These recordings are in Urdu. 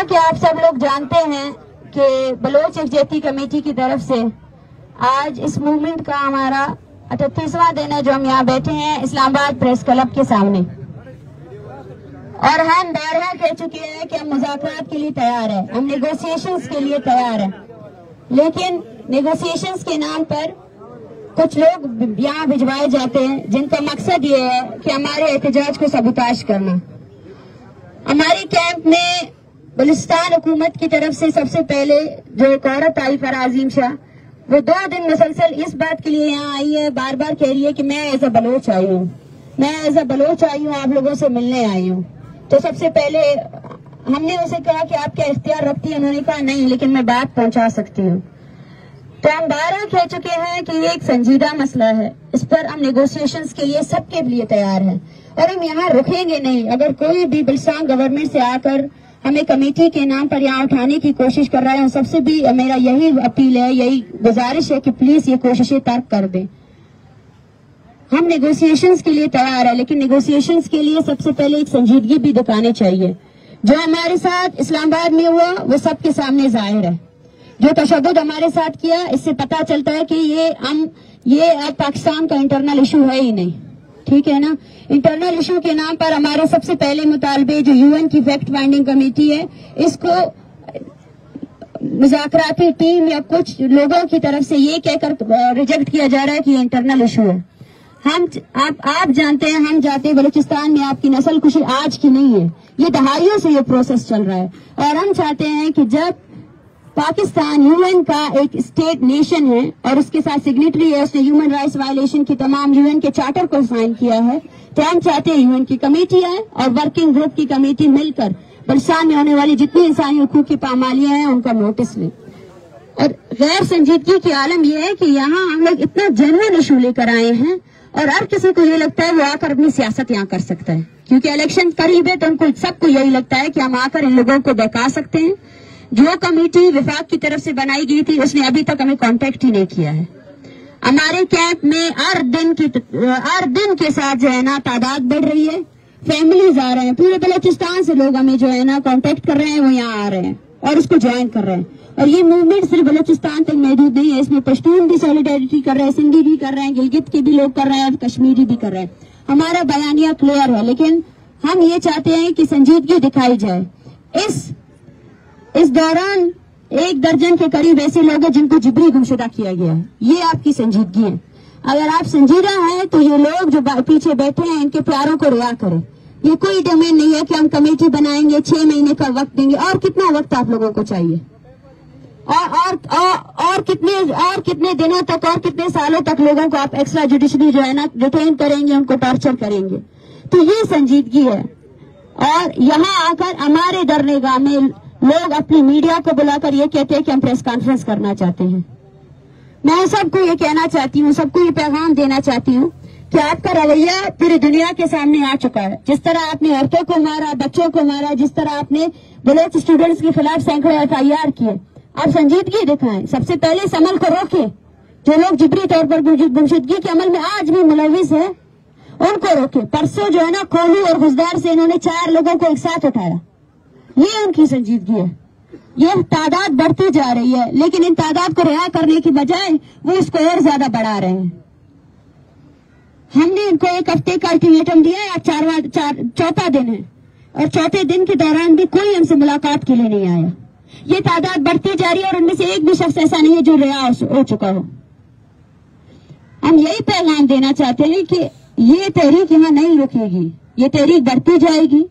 جیسا کہ آپ سب لوگ جانتے ہیں کہ بلوچ یکجہتی کمیٹی کی طرف سے آج اس موومنٹ کا ہمارا 38واں دن ہے جو ہم یہاں بیٹھے ہیں اسلام آباد پریس کلب کے سامنے، اور ہم بارہا کہہ چکے ہیں کہ ہم مذاکرات کے لیے تیار ہیں، ہم نیگوسیشنز کے لیے تیار ہیں، لیکن نیگوسیشنز کے نام پر کچھ لوگ یہاں بھجوائے جاتے ہیں جن کا مقصد یہ ہے کہ ہمارے احتجاج کو سبوتاش کرنا۔ ہماری کیمپ میں بلوچستان حکومت کی طرف سے سب سے پہلے جو ایک عورت آئی فرازیم شاہ، وہ 2 دن مسلسل اس بات کے لیے یہاں آئی ہے، بار بار کہہ رہی ہے کہ میں ایز اے بلوچ آئی ہوں، آپ لوگوں سے ملنے آئی ہوں۔ تو سب سے پہلے ہم نے اسے کہا کہ آپ کیا اختیار رکھتی ہیں؟ انہوں نے کہا نہیں، لیکن میں بات پہنچا سکتی ہوں۔ تو ہم بارہا کہہ چکے ہیں کہ یہ ایک سنجیدہ مسئلہ ہے، اس پر ہم نیگوسیشنز کے لیے سب کے لیے تیار ہیں، اور ہم یہاں رکیں گے نہیں۔ اگر کوئی بھی بلوچستان گورنمنٹ سے آ کر ہمیں کمیٹی کے نام پر یہاں اٹھانے کی کوشش کر رہا ہے، سب سے بھی میرا یہی اپیل ہے، یہی گزارش ہے کہ پلیز یہ کوششیں ترک کر دیں۔ ہم نیگوسیشنز کے لیے تیار ہیں، لیکن نیگوسیشنز کے لیے سب سے پہلے ایک سنجیدگی بھی دکھانے چاہیے۔ جو ہمارے ساتھ اسلام آباد میں ہوا وہ سب کے سامنے ظاہر ہے، جو تشدد ہمارے ساتھ کیا اس سے پتہ چلتا ہے کہ یہ اب پاکستان کا انٹرنل ایشو ہے ہی نہیں، ٹھیک ہے نا۔ انٹرنل ایشو کے نام پر ہمارے سب سے پہلے مطالبے جو UN کی فیکٹ فائنڈنگ کمیٹی ہے، اس کو مذاکراتی ٹیم یا کچھ لوگوں کی طرف سے یہ کہہ کر ریجیکٹ کیا جا رہا ہے کہ یہ انٹرنل ایشو ہے۔ آپ جانتے ہیں، ہم جاتے ہیں بلوچستان میں آپ کی نسل کشی آج کی نہیں ہے، یہ دہائیوں سے یہ پروسیس چل رہا ہے، اور ہم چاہتے ہیں کہ جب پاکستان UN کا ایک اسٹیٹ نیشن ہے اور اس کے ساتھ سگنیٹری ہے، اس نے ہیومن رائٹس وائلیشن کی تمام UN کے چارٹر کو سائن کیا ہے، تو ہم چاہتے ہیں UN کی کمیٹی ہے اور ورکنگ گروپ کی کمیٹی مل کر بلوچستان میں ہونے والی جتنی انسانی حقوق کی پامالیاں ہیں ان کا نوٹس لیں۔ اور غیر سنجیدگی کی عالم یہ ہے کہ یہاں ہم لوگ اتنا جنرل ایشو لے کر آئے ہیں، اور ہر کسی کو یہ لگتا ہے وہ آ کر اپنی سیاست یہاں کر سکتا ہے، کیونکہ الیکشن قریب ہے تو ان کو سب کو یہی لگتا ہے کہ ہم آ کر ان لوگوں کو بہکا سکتے ہیں۔ جو کمیٹی وفاق کی طرف سے بنائی گئی تھی اس نے ابھی تک ہمیں کانٹیکٹ ہی نہیں کیا ہے۔ ہمارے کیمپ میں ہر دن کے ساتھ جو ہے نا تعداد بڑھ رہی ہے، فیملیز آ رہے ہیں، پورے بلوچستان سے لوگ ہمیں جو ہے نا کانٹیکٹ کر رہے ہیں، وہ یہاں آ رہے ہیں اور اس کو جوائن کر رہے ہیں۔ اور یہ موومنٹ صرف بلوچستان تک محدود نہیں ہے، اس میں پشتون بھی سولیڈیرٹی کر رہے ہیں، سندھی بھی کر رہے ہیں، گلگت کے بھی لوگ کر رہے ہیں، اور کشمیری بھی کر رہے ہیں۔ ہمارا بیانیہ کلیئر ہے، لیکن ہم یہ چاہتے ہیں کہ سنجیدگی دکھائی جائے۔ اس دوران 1 درجن کے قریب ایسے لوگ ہیں جن کو جبری گمشدہ کیا گیا ہے، یہ آپ کی سنجیدگی ہے۔ اگر آپ سنجیدہ ہیں تو یہ لوگ جو پیچھے بیٹھے ہیں ان کے پیاروں کو رعا کریں۔ یہ کوئی ڈومین نہیں ہے کہ ہم کمیٹی بنائیں گے، 6 مہینے کا وقت دیں گے، اور کتنا وقت آپ لوگوں کو چاہیے، اور کتنے دنوں تک اور کتنے سالوں تک لوگوں کو آپ ایکسٹرا جوڈیشلی جو ہے نا ڈیٹین کریں گے، ان کو ٹارچر کریں گے؟ تو یہ سنجیدگی ہے۔ اور یہاں آ کر ہمارے درنگاہ میں لوگ اپنی میڈیا کو بلا کر یہ کہتے ہیں کہ ہم پریس کانفرنس کرنا چاہتے ہیں۔ میں سب کو یہ کہنا چاہتی ہوں، سب کو یہ پیغام دینا چاہتی ہوں کہ آپ کا رویہ پوری دنیا کے سامنے آ چکا ہے۔ جس طرح آپ نے عورتوں کو مارا، بچوں کو مارا، جس طرح آپ نے بلوچ اسٹوڈنٹس کے خلاف سینکڑوں FIR کیے، آپ سنجیدگی دکھائیں۔ سب سے پہلے اس عمل کو روکیں۔ جو لوگ جبری طور پر گمشدگی کے عمل میں آج بھی ملوث ہیں ان کو روکیں۔ پرسوں جو ہے نا کولو اور گزدار سے انہوں نے 4 لوگوں کو ایک ساتھ اٹھایا، یہ ان کی سنجیدگی ہے۔ یہ تعداد بڑھتی جا رہی ہے، لیکن ان تعداد کو رہا کرنے کی بجائے وہ اس کو اور زیادہ بڑھا رہے ہیں۔ ہم نے ان کو 1 ہفتے کا الٹیمیٹم دیا ہے، آج 4واں دن ہے، اور 4تھے دن کے دوران بھی کوئی ہم سے ملاقات کے لیے نہیں آیا۔ یہ تعداد بڑھتی جا رہی ہے، اور ان میں سے ایک بھی شخص ایسا نہیں ہے جو رہا ہو چکا ہو۔ ہم یہی پیغام دینا چاہتے ہیں کہ یہ تحریک یہاں نہیں رکے گی، یہ تحریک بڑھتی جائے گی،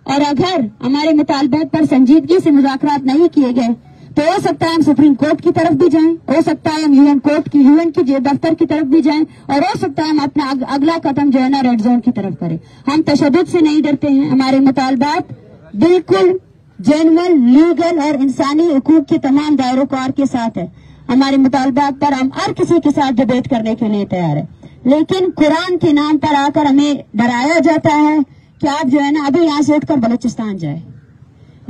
اور اگر ہمارے مطالبات پر سنجیدگی سے مذاکرات نہیں کیے گئے تو ہو سکتا ہے ہم سپریم کورٹ کی طرف بھی جائیں، ہو سکتا ہے ہم UN کی دفتر کی طرف بھی جائیں، اور ہو سکتا ہے ہم اپنا اگلا قدم جو ہے نا ریڈ زون کی طرف کریں۔ ہم تشدد سے نہیں ڈرتے ہیں، ہمارے مطالبات بالکل جینول، لیگل اور انسانی حقوق کے تمام دائروں کار کے ساتھ ہے۔ ہمارے مطالبات پر ہم ہر کسی کے ساتھ ڈیبیٹ کرنے کے لیے تیار ہے، لیکن قرآن کے نام پر آ کر ہمیں ڈرایا جاتا ہے کہ آپ جو ہے نا ابھی یہاں سے اٹھ کر بلوچستان جائے۔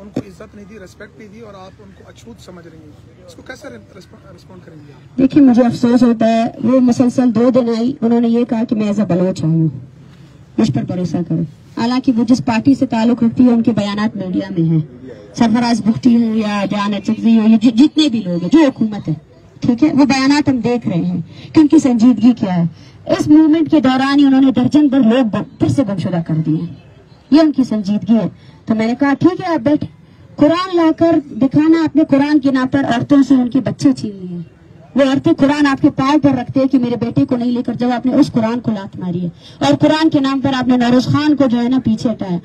ان کو عزت نہیں دی, ریسپیکٹ نہیں دی, اور آپ ان کو اچھوت سمجھ رہی ہیں, اس کو کیسے ریسپونڈ کریں گے؟ دیکھیے مجھے افسوس ہوتا ہے, وہ مسلسل 2 دن آئی, انہوں نے یہ کہا کہ میں ایز اے بلوچ آئی ہوں, مجھ پر بھروسہ کرو. حالانکہ وہ جس پارٹی سے تعلق رکھتی ہے ان کے بیانات میڈیا میں ہیں, سرفراز بگٹی ہوں یا جان چکزی ہو, یہ جتنے بھی لوگ ہیں جو حکومت ہے, ٹھیک ہے, وہ بیانات ہم دیکھ رہے ہیں کہ ان کی سنجیدگی کیا ہے. اس موومنٹ کے دوران ہی انہوں نے درجن پر لوگ پھر سے گمشدہ کر دیے ہیں, یہ ان کی سنجیدگی ہے. تو میں نے کہا ٹھیک ہے آپ بیٹھے, قرآن لا کر دکھانا, اپنے قرآن کے نام پر عورتوں سے ان کے بچے چھین لیے. وہ عورتیں قرآن آپ کے پاؤں پر رکھتے ہیں کہ میرے بیٹے کو نہیں لے کر, جب آپ نے اس قرآن کو لات ماری ہے, اور قرآن کے نام پر آپ نے نوروز خان کو جو ہے نا پیچھے ہٹایا.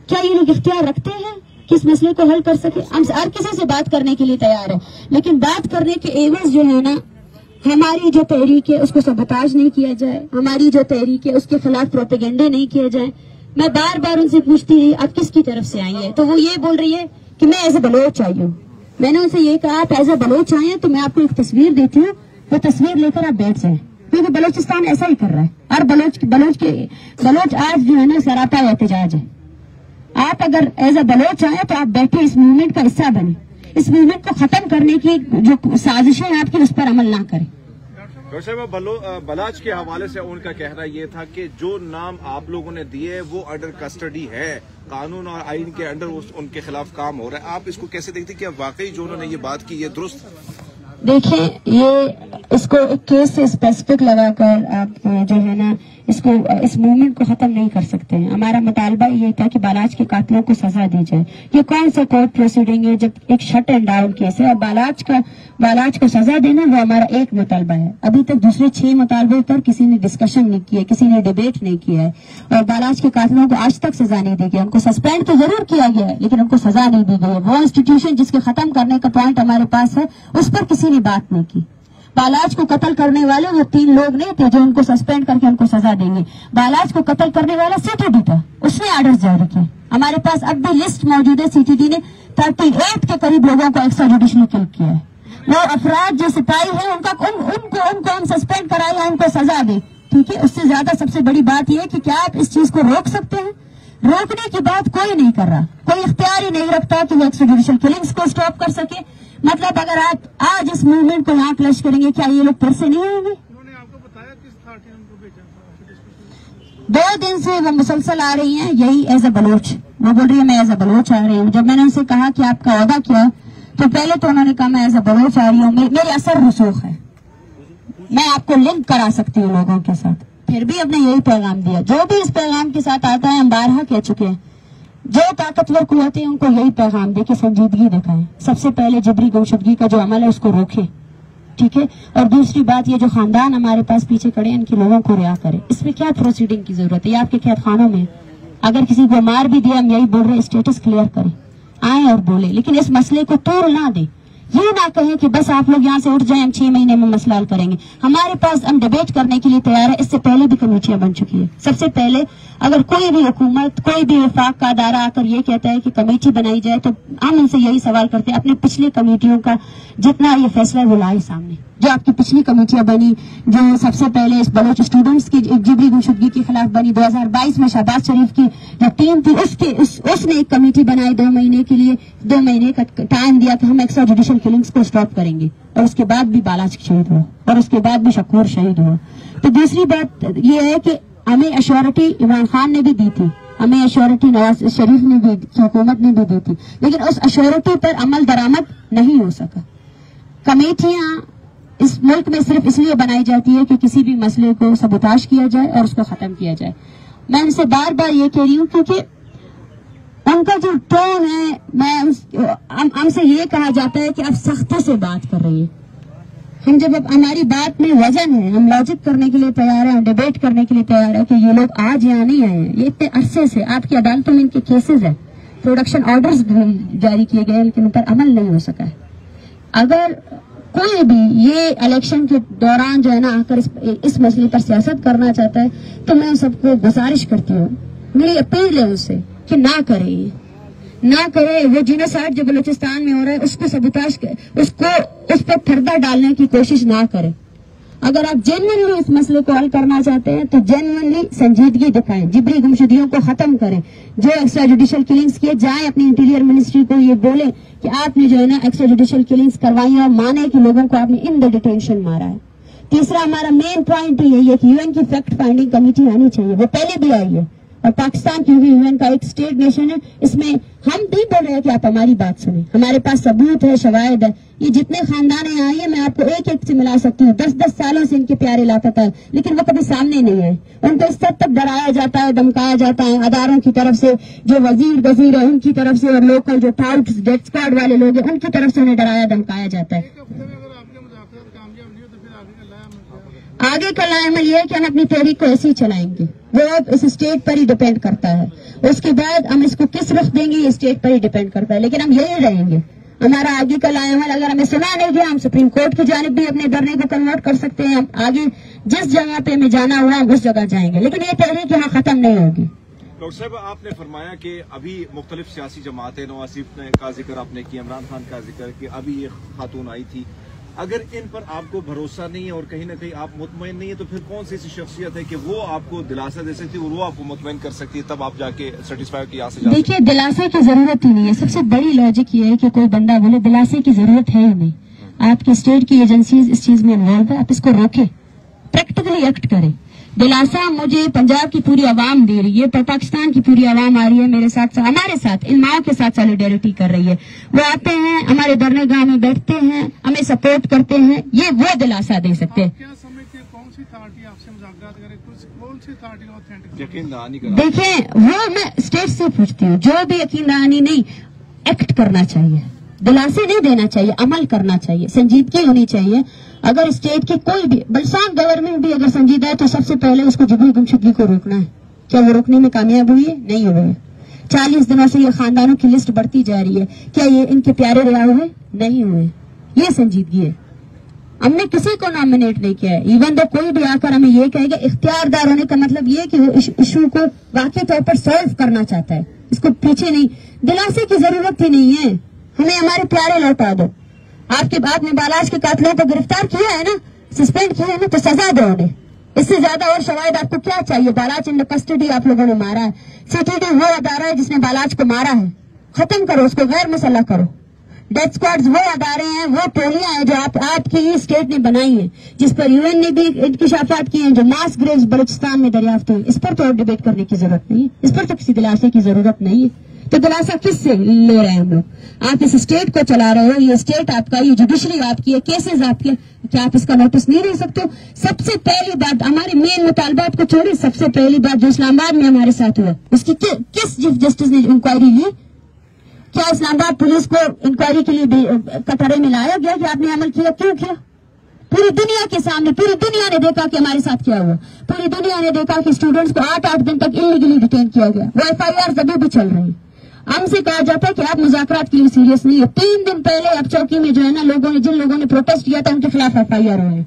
کیا یہ لوگ اختیار رکھتے ہیں کہ اس مسئلے کو حل کر سکے؟ ہم ہر کسی سے بات کرنے کے لیے تیار ہے, لیکن بات کرنے کے ایونز جو ہے نا, ہماری جو تحریک ہے اس کو سبوتاج نہیں کیا جائے, ہماری جو تحریک ہے اس کے خلاف پروپیگنڈے نہیں کیے جائیں. میں بار بار ان سے پوچھتی رہی آپ کس کی طرف سے آئی ہے, تو وہ یہ بول رہی ہے کہ میں ایز اے بلوچ آئی ہوں. میں نے ان سے یہ کہا آپ ایز اے بلوچ آئے ہیں تو میں آپ کو ایک تصویر دیتی ہوں, وہ تصویر لے کر آپ بیٹھ جائیں, کیونکہ بلوچستان ایسا ہی کر رہا ہے. اور بلوچ آج جو ہے نا سراپا احتجاج ہے. آپ اگر ایز اے بلوچ آئے تو آپ بیٹھے, اس موومنٹ کا حصہ بنے, اس موومنٹ کو ختم کرنے کی جو سازشیں آپ کی اس پر عمل نہ کریں. ڈاکٹر صاحب, بلاچ کے حوالے سے ان کا کہنا یہ تھا کہ جو نام آپ لوگوں نے دیے وہ انڈر کسٹڈی ہے, قانون اور آئین کے انڈر ان کے خلاف کام ہو رہا ہے. آپ اس کو کیسے دیکھتے کہ واقعی جو انہوں نے یہ بات کی یہ درست؟ دیکھیں, یہ اس کو ایک کیس سے اسپیسیفک لگا کر آپ جو ہے نا اس موومنٹ کو ختم نہیں کر سکتے ہیں. ہمارا مطالبہ یہ تھا کہ بالاچ کے قاتلوں کو سزا دی جائے. یہ کون سا کورٹ پروسیڈنگ ہے جب ایک شٹ اینڈ ڈاؤن کیس ہے, اور بالاچ کو سزا دینا وہ ہمارا ایک مطالبہ ہے. ابھی تک دوسرے 6 مطالبوں پر کسی نے ڈسکشن نہیں کیا, کسی نے ڈیبیٹ نہیں کیا ہے, اور بالاچ کے قاتلوں کو آج تک سزا نہیں دی گئی. ان کو سسپینڈ تو ضرور کیا گیا ہے لیکن ان کو سزا نہیں دی گئی ہے. وہ انسٹیٹیوشن جس کے ختم کرنے کا پوائنٹ ہمارے پاس ہے اس پر کسی نے بات نہیں کی. بالاچ کو قتل کرنے والے وہ 3 لوگ نہیں تھے جو ان کو سسپینڈ کر کے ان کو سزا دیں گے. بالاچ کو قتل کرنے والا CTD تھا, اس نے آرڈر جاری کیے. ہمارے پاس اب بھی لسٹ موجود ہے, CTD نے 38 کے قریب لوگوں کو ایکسٹرا جوڈیشلی کل کیا ہے. وہ افراد جو سپاہی ہیں ان کو ہم سسپینڈ کرائے یا ان کو سزا دے, ٹھیک ہے. اس سے زیادہ سب سے بڑی بات یہ ہے کہ کیا آپ اس چیز کو روک سکتے ہیں؟ روکنے کی بات کوئی نہیں کر رہا, کوئی اختیار ہی نہیں رکھتا کہ وہ ایکسٹرا جوڈیشل کلنگز کو اسٹاپ کر سکے. مطلب اگر آپ آج اس موومنٹ کو یہاں کلش کریں گے, کیا یہ لوگ پھر سے نہیں آئیں گے؟ انہوں نے آپ کو بتایا کس پارٹی نے ان کو بھیجا؟ 2 دن سے وہ مسلسل آ رہی ہیں یہی ایز اے بلوچ. وہ بول رہی ہے میں ایز اے بلوچ آ رہی ہوں. جب میں نے ان سے کہا کہ آپ کا عہدہ کیا, تو پہلے تو انہوں نے کہا میں ایز اے بلوچ آ رہی ہوں, میری اثر رسوخ ہے, میں آپ کو لنک کرا سکتی ہوں لوگوں کے ساتھ. پھر بھی اب نے یہی پیغام دیا. جو بھی اس پیغام کے ساتھ آتا ہے, ہم بارہا کہہ چکے ہیں, جو طاقتور قوتیں ان کو یہی پیغام دے کہ سنجیدگی دکھائیں. سب سے پہلے جبری گمشدگی کا جو عمل ہے اس کو روکیں, ٹھیک ہے. اور دوسری بات, یہ جو خاندان ہمارے پاس پیچھے کھڑے ہیں ان کے لوگوں کو رہا کریں. اس میں کیا پروسیڈنگ کی ضرورت ہے؟ یہ آپ کے قید خانوں میں اگر کسی کو مار بھی دیا, ہم یہی بول رہے ہیں اسٹیٹس کلیئر کریں, آئیں اور بولیں, لیکن اس مسئلے کو طول نہ دیں. یہ نہ کہیں کہ بس آپ لوگ یہاں سے اٹھ جائیں, ہم 6 مہینے میں مسئلہ حل کریں گے. ہمارے پاس ہم ڈیبیٹ کرنے کے لیے تیار ہے. اس سے پہلے بھی کمیٹیاں بن چکی ہے. سب سے پہلے اگر کوئی بھی حکومت, کوئی بھی وفاق کا ادارہ آ کر یہ کہتا ہے کہ کمیٹی بنائی جائے, تو ہم ان سے یہی سوال کرتے ہیں اپنے پچھلی کمیٹیوں کا جتنا یہ فیصلہ وہ لائے سامنے. جو آپ کی پچھلی کمیٹیاں بنی, جو سب سے پہلے اس بلوچ اسٹوڈنٹس کی جبری گمشدگی کے خلاف بنی 2022 میں, شہباز شریف کی جو ٹیم تھی اس نے ایک کمیٹی بنائی 2 مہینے کے لیے, 2 مہینے کا ٹائم دیا کہ ہم ایکسٹرا جوڈیشل کلنگز کو اسٹاپ کریں گے, اور اس کے بعد بھی بالاچ شہید ہوا, اور اس کے بعد بھی شکور شہید ہوا. تو دوسری بات یہ ہے کہ ہمیں ایشورٹی عمران خان نے بھی دی تھی, ہمیں ایشورٹی نواز شریف نے بھی, حکومت نے بھی دی تھی, لیکن اس ایشورٹی پر عمل درآمد نہیں ہو سکا. کمیٹیاں اس ملک میں صرف اس لیے بنائی جاتی ہے کہ کسی بھی مسئلے کو سبوتاش کیا جائے اور اس کو ختم کیا جائے. میں ان سے بار بار یہ کہہ رہی ہوں کیونکہ ان کا جو ٹون ہے, ہم سے یہ کہا جاتا ہے کہ آپ سختی سے بات کر رہی ہے. ہم جب ہماری بات میں وزن ہے, ہم لاجک کرنے کے لیے تیار ہیں, ہم ڈیبیٹ کرنے کے لیے تیار ہے کہ یہ لوگ آج یہاں نہیں آئے ہیں, یہ اتنے عرصے سے آپ کی عدالتوں میں ان کے کیسز ہیں, پروڈکشن آرڈرز جاری کیے گئے لیکن ان پر عمل نہیں ہو سکا ہے. اگر کوئی بھی یہ الیکشن کے دوران جو ہے نا آ کر اس مسئلے پر سیاست کرنا چاہتا ہے, تو میں سب کو گزارش کرتی ہوں, میری اپیل ہے اس سے کہ نہ کرے, نہ کرے. وہ جینوسائیڈ جو بلوچستان میں ہو رہا ہے اس کو سبوتاش, اس پر پردہ ڈالنے کی کوشش نہ کرے. اگر آپ جینوئنلی اس مسئلے کو حل کرنا چاہتے ہیں تو جینوئنلی سنجیدگی دکھائیں، جبری گمشدگیوں کو ختم کریں، جو ایکسٹرا جوڈیشل کلنگز کیے جائیں اپنی انٹیریئر منسٹری کو یہ بولیں کہ آپ نے جو ہے نا ایکسٹرا جوڈیشل کلنگز کروائی اور مانے کہ لوگوں کو آپ نے ان دا ڈیٹینشن مارا ہے۔ تیسرا ہمارا مین پوائنٹ یہ ہے کہ یو این کی فیکٹ فائنڈنگ کمیٹی آنی چاہیے، وہ پہلے بھی آئی ہے، اور پاکستان کیونکہ یو این کا ایک اسٹیٹ نیشن ہے، اس میں ہم نہیں بول رہے کہ آپ ہماری بات سنیں، ہمارے پاس ثبوت ہے، شواہد ہے۔ یہ جتنے خاندان ہیں آئے ہیں میں آپ کو ایک ایک سے ملا سکتی ہوں، 10 سالوں سے ان کے پیارے لاپتہ ہیں، لیکن وہ کبھی سامنے نہیں آئے۔ ان کو اس حد تک ڈرایا جاتا ہے، دھمکایا جاتا ہے اداروں کی طرف سے، جو وزیر ہے ان کی طرف سے، اور لوکل جو ٹاؤٹ ڈیتھ اسکواڈ والے لوگ ہیں ان کی طرف سے انہیں ڈرایا دھمکایا جاتا ہے۔ آگے کا عمل یہ ہے کہ ہم اپنی تحریک کو ایسے ہی چلائیں گے، وہ اس اسٹیٹ پر ہی ڈیپینڈ کرتا ہے، اس کے بعد ہم اس کو کس رخ دیں گے یہ اسٹیٹ پر ہی ڈیپینڈ کرتا ہے، لیکن ہم یہی رہیں گے۔ ہمارا آگے کا عمل اگر ہمیں سنا نہیں گیا، ہم سپریم کورٹ کی جانب بھی اپنے دھرنے کو کنورٹ کر سکتے ہیں، ہم آگے جس جگہ پہ ہمیں جانا ہوا ہم اس جگہ جائیں گے، لیکن یہ تحریک یہاں ختم نہیں ہوگی۔ ڈاکٹر صاحب آپ نے فرمایا کہ ابھی مختلف سیاسی جماعتیں، نواز شریف کا ذکر آپ نے کیا، عمران خان کا ذکر کہ ابھی یہ خاتون آئی تھی، اگر ان پر آپ کو بھروسہ نہیں ہے اور کہیں نہ کہیں آپ مطمئن نہیں ہے تو پھر کون سی ایسی شخصیت ہے کہ وہ آپ کو دلاسا دے سکتی ہے اور وہ آپ کو مطمئن کر سکتی ہے، تب آپ جا کے سیٹسفائی کی یہاں سے جا؟ دیکھیے دلاسے کی ضرورت ہی نہیں ہے، سب سے بڑی لاجک یہ ہے کہ کوئی بندہ بولے دلاسے کی ضرورت ہے ہی نہیں، آپ کی اسٹیٹ کی ایجنسیز اس چیز میں انوالو ہے، آپ اس کو روکیں، پریکٹیکلی ایکٹ کریں۔ دلاسا مجھے پنجاب کی پوری عوام دے رہی ہے، پاکستان کی پوری عوام آ رہی ہے میرے ساتھ، ہمارے ساتھ، ان ماؤں کے ساتھ سالیڈیرٹی کر رہی ہے، وہ آتے ہیں ہمارے دھرنے گاہ میں بیٹھتے ہیں، ہمیں سپورٹ کرتے ہیں، یہ وہ دلاسا دے سکتے ہیں۔ دیکھیں وہ میں اسٹیٹ سے پوچھتی ہوں، جو بھی یقین دہانی نہیں، ایکٹ کرنا چاہیے، دلاسے نہیں دینا چاہیے، عمل کرنا چاہیے، سنجیدگی ہونی چاہیے۔ اگر اسٹیٹ کی کوئی بھی بلسان گورنمنٹ بھی اگر سنجیدہ ہے تو سب سے پہلے اس کو جبری گمشدگی کو روکنا ہے۔ کیا وہ روکنے میں کامیاب ہوئی ہے؟ نہیں ہوئی ہے۔ 40 دنوں سے یہ خاندانوں کی لسٹ بڑھتی جا رہی ہے، کیا یہ ان کے پیارے رہا ہوئے؟ نہیں ہوئے۔ یہ سنجیدگی ہے۔ ہم نے کسی کو نامنیٹ نہیں کیا ہے، ایون تو کوئی بھی آ کر ہمیں یہ کہے گا، اختیار دار ہونے کا مطلب یہ کہ وہ ایشو کو واقعی طور پر سالو کرنا چاہتا ہے، اس کو پیچھے نہیں، دلاسے کی ضرورت ہی نہیں ہے، ہمیں ہمارے پیارے لوٹا دو۔ آپ کے بعد میں بالاج کے قاتلوں کو گرفتار کیا ہے نا، سسپینڈ کیا ہے نا، تو سزا دو انہیں، اس سے زیادہ اور شواہد آپ کو کیا چاہیے؟ بالاج ان کسٹڈی آپ لوگوں نے مارا ہے، CTD وہ ادارہ ہے جس نے بالاج کو مارا ہے، ختم کرو اس کو، غیر مسلح کرو۔ ڈیتھ اسکواڈز وہ ادارے ہیں، وہ ٹولیاں ہیں جو آپ کی ہی اسٹیٹ نے بنائی ہیں، جس پر UN نے بھی انکشافات کیے ہیں، جو ماس گریوز بلوچستان میں دریافت ہوئی، اس پر تو ڈیبیٹ کرنے کی ضرورت نہیں ہے، اس پر تو کسی دلاسے کی ضرورت نہیں ہے۔ تو دلاسا کس سے لے رہے ہیں ہم لوگ؟ آپ اس اسٹیٹ کو چلا رہے ہو، یہ اسٹیٹ آپ کا، یہ جوڈیشری آپ کی ہے، کیسز آپ کے، کیا آپ اس کا نوٹس نہیں لے سکتے؟ سب سے پہلی بات ہمارے مین مطالبات کو چھوڑے، سب سے پہلی بات جو اسلام آباد میں ہمارے ساتھ ہوا، اس کی کس چیف جسٹس نے انکوائری لی؟ کیا اسلام آباد پولیس کو انکوائری کے لیے قطرے میں لایا گیا کہ آپ نے عمل کیا؟ کیوں کیا؟ پوری دنیا کے سامنے پوری دنیا نے دیکھا کہ ہمارے ساتھ کیا ہوا، پوری دنیا نے دیکھا کہ اسٹوڈنٹس کو 8 دن تک انلیگلی ڈیٹین کیا گیا، وہ FIR ابھی بھی چل رہی ہیں۔ ہم سے کہا جاتا ہے کہ آپ مذاکرات کے لیے سیریس نہیں ہے، 3 دن پہلے اب چوکی میں جو ہے نا لوگوں نے، جن لوگوں نے پروٹیسٹ کیا تھا ان کے خلاف FIR ہوئے،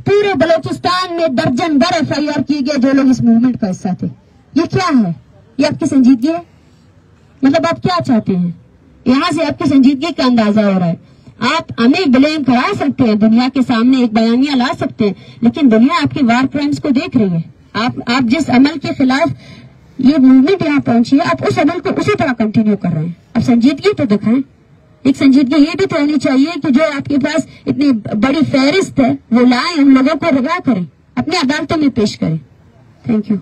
پورے بلوچستان میں درجن بھر FIR کیے گئے جو لوگ اس موومنٹ کا حصہ تھے۔ یہ کیا ہے؟ یہ آپ کی سنجیدگی ہے؟ مطلب آپ کیا چاہتے ہیں؟ یہاں سے آپ کی سنجیدگی کا اندازہ ہو رہا ہے۔ آپ ہمیں بلیم کرا سکتے ہیں، دنیا کے سامنے ایک بیانیہ لا سکتے ہیں، لیکن دنیا آپ کے وار کرائمز کو دیکھ رہی ہے۔ آپ جس عمل کے خلاف یہ موومنٹ یہاں پہنچی ہے، آپ اس عمل کو اسی طرح کنٹینیو کر رہے ہیں۔ اب سنجیدگی تو دکھائیں، ایک سنجیدگی یہ بھی تو ہونی چاہیے کہ جو آپ کے پاس اتنی بڑی فہرست ہے وہ لائیں، ہم لوگوں کو رہا کریں، اپنے عدالتوں میں پیش کریں۔ Thank you.